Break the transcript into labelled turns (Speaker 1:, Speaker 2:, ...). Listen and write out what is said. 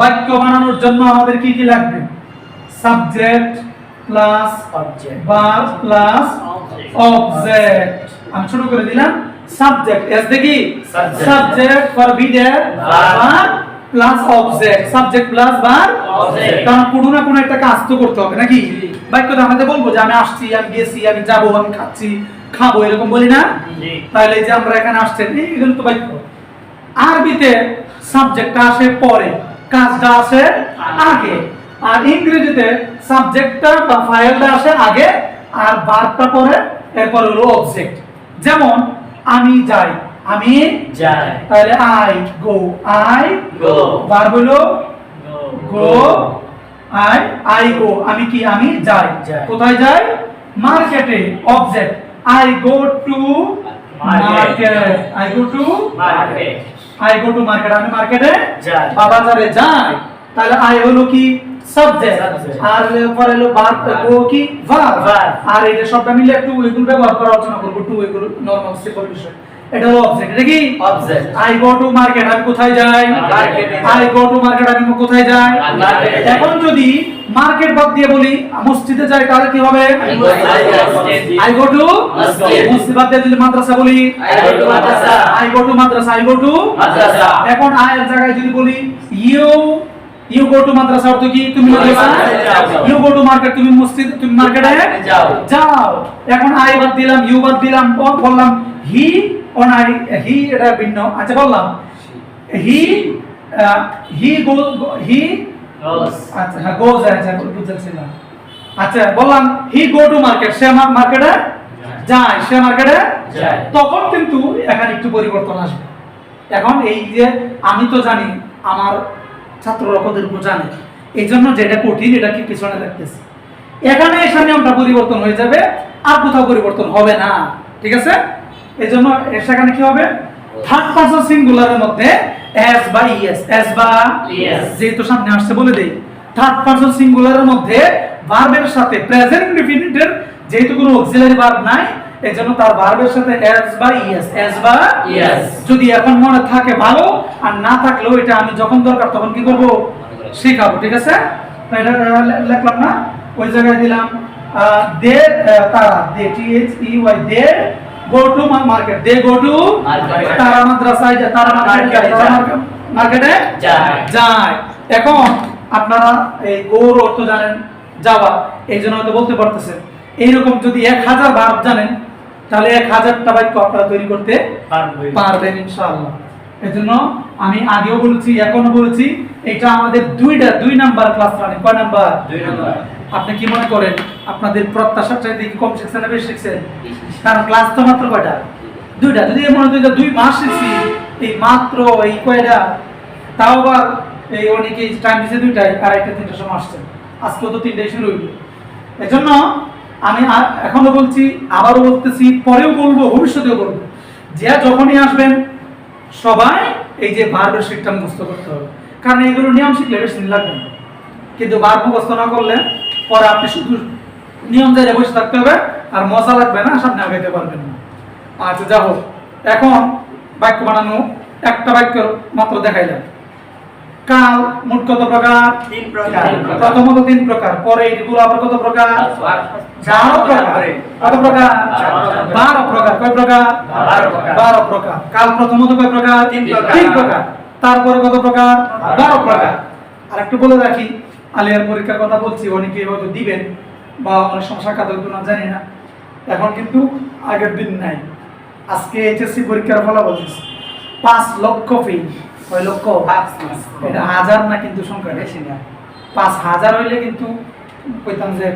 Speaker 1: বাক্য বানানোর জন্য আমাদের কি কি লাগবে? Subject plus
Speaker 2: object
Speaker 1: verb plus object. আমি ছোট করে দিলাম সাবজেক্ট এস দেখি subject for be there verb plus object, subject plus verb
Speaker 2: object.
Speaker 1: কারণ কোনো না কোনো একটা কাজ তো করতে হবে নাকি? বাক্যটা আমাদের বলবো যে আমি আসছি, আমি গেছি, আমি যাবো, আমি খাচ্ছি, খাবো, এরকম বলি না?
Speaker 2: জি
Speaker 1: তাহলে এই যে আমরা এখানে আসছেন, এইগুলো তো বাক্য। আরবিতে সাবজেক্টটা আসে পরে, কাজটা আসে আগে, আর ইংরেজিতে সাবজেক্টটা বা ফাইলটা আসে আগে আর ভার্বটা পরে, এরপর হলো অবজেক্ট। যেমন আমি যাই, আমি
Speaker 2: যাই
Speaker 1: তাহলে I go, I
Speaker 2: go
Speaker 1: verb হলো
Speaker 2: গো
Speaker 1: গো, আই গো, আমি কি, আমি যাই।
Speaker 2: যাই।
Speaker 1: কোথায় যাই? মার্কেটে, object I go to market, I go to
Speaker 2: market
Speaker 1: I go to market, আমি মার্কেটে
Speaker 2: যাই।
Speaker 1: বা বাজারে যাই। তাহলে আই হলো কি সাবজেক্ট,
Speaker 2: Subject।
Speaker 1: আর পরে হলো ভার্ব, গো কি ভার্ব,
Speaker 2: Verb।
Speaker 1: আর এটা সবটা মিলে একটু এগুলো ব্যবহার করে আলোচনা করব, টু এগুলো নরমাল সিম্পল বিষয়। এটা হলো অবজেক্ট, এটা কি
Speaker 2: Object।
Speaker 1: I go to market, আমি কোথায় যাই?
Speaker 2: মার্কেটে
Speaker 1: আই গো টু মার্কেট, আমি কোথায় যাই?
Speaker 2: মার্কেটে যাই।
Speaker 1: এখন যদি মার্কেট বাদ দিয়ে বলি মসজিদে যাই, তাহলে কি হবে? আই গো টু
Speaker 2: মসজিদ।
Speaker 1: মসজিদ বাদ দিয়ে যদি মাদ্রাসা বলি,
Speaker 2: I go to madrasa.
Speaker 1: I go to madrasa, I go to
Speaker 2: madrasa.
Speaker 1: এখন আয়ের জায়গায় যদি বলি ইউ গো টু মাদ্রাসা, অর্থ কি তুমি মাদ্রাসা
Speaker 2: যাও।
Speaker 1: ইউ গো টু মার্কেট, তুমি মসজিদ, তুমি মার্কেটে
Speaker 2: যাও।
Speaker 1: যাও। এখন আই বাদ দিলাম, ইউ বাদ দিলাম, বললাম হি অন আই, হি এটা ভিন্ন। আচ্ছা বললাম হি হি
Speaker 2: Goes।
Speaker 1: আচ্ছা হ্যাঁ গোজ, আচ্ছা বুঝছিলাম। আচ্ছা বললাম হি গো টু মার্কেট, সে মার্কেটে যায়, সে মার্কেটে
Speaker 2: যায়।
Speaker 1: তখন কিন্তু এখানে একটু পরিবর্তন আসবে। এখন এই যে আমি তো জানি, আমার ছাত্ররা কতটুকু জানে, এই জন্য যেটা কঠিন এটা কি পিছনে রাখতেছি। এখানে এসে নিয়মটা পরিবর্তন হয়ে যাবে, আর কোথাও পরিবর্তন হবে না, ঠিক আছে? এই জন্য সেখানে কি হবে? থার্ড পারসন সিঙ্গুলারের মধ্যে এস বা ইএস, এস বা
Speaker 2: Yes।
Speaker 1: যেহেতু সামনে আসছে বলে দেই, থার্ড পারসন সিঙ্গুলারের মধ্যে ভার্বের সাথে প্রেজেন্ট ইনডিফিনিটের যেহেতু কোনো অক্সিলারি ভার্ব নাই, এজন্য তার ভার্বের সাথে এস বা ইএস, এস বা
Speaker 2: Yes।
Speaker 1: যদি এখন মনে থাকে ভালো, আর না থাকলেও এটা আমি যখন দরকার তখন কি করব? শেখাবো, ঠিক আছে? তো এটা লিখলাম না, ওই জায়গায় দিলাম দে, তারা, they T H E Y, they go to market, they go to
Speaker 2: Market।
Speaker 1: তারা মাদ্রাসায় যায়, তারা মার্কেটে যায়, তারা মার্কেটে
Speaker 2: যায়।
Speaker 1: যায়। এখন আপনারা এই গোর অর্থ জানেন যাওয়া, এই জন্য হয়তো বলতে পারতেছেন। এইরকম যদি 1000 ভার্ব জানেন, তাহলে 1000টা বাক্য আপনারা তৈরি করতে পারবেন ইনশাআল্লাহ। এজন্য আমি আগেও বলেছি, এখনো বলেছি, এটা আমাদের দুই নাম্বার ক্লাস রানিং। কয় নাম্বার?
Speaker 2: 2 নম্বর।
Speaker 1: আপনি কি মনে করেন আপনাদের প্রত্যাশার চাইতে কি কম শিখছেন না বেশি শিখছেন? কারণ ক্লাস তো মাত্র কয়টা? দুইটা। যদি মনে হয় 2 মাস শিখছি, এই মাত্র এই কয়টা, তাও আবার এই অনেকে টাইম দিচ্ছে 2টায়, আর 1টা-3টার সময় আসছেন। আজকে তো 3টায় শুরু হইল। এজন্য আমি এখনো বলছি, আবারও বলতেছি, পরেও বলবো, ভবিষ্যতেও বলবো, যে যখনই আসবেন সবাই এই যে ভার্বের শিটটা মুখস্থ করতে হবে। কারণ এইগুলো নিয়ম শিখলে বেশি দিন লাগবে না, কিন্তু ভার্ব মুখস্থ না করলে পরে আপনি শুধু নিয়ম জায়গায় বসে থাকতে হবে, আর মজা লাগবে না, সামনে আগাইতে পারবেন না। আচ্ছা যা হোক, এখন বাক্য বানানো একটা বাক্য মাত্র দেখাইলাম। কাল মোট কত প্রকার?
Speaker 2: 3 প্রকার।
Speaker 1: প্রথমত 3 প্রকার, পরে এগুলো আবার কত প্রকার? 12 প্রকার। কত প্রকার? 12 প্রকার। কয় প্রকার? 12 প্রকার। কাল প্রথমত কয় প্রকার? 3 প্রকার। তারপরে কত প্রকার? 12 প্রকার। আর একটু বলে রাখি, আলিয়ার পরীক্ষার কথা বলছি, অনেকে হয়তো দিবেন বা অনেক সমস্যা কাজ হতো না, জানি না। এখন কিন্তু আগের দিন নাই, আজকে এইচএসসি পরীক্ষার ফলাফল দিচ্ছে 5 লক্ষ ফেল। কয় লক্ষ? এটা হাজার না, কিন্তু সংখ্যা বেশি না। 5000 হইলে কিন্তু কইতাম যে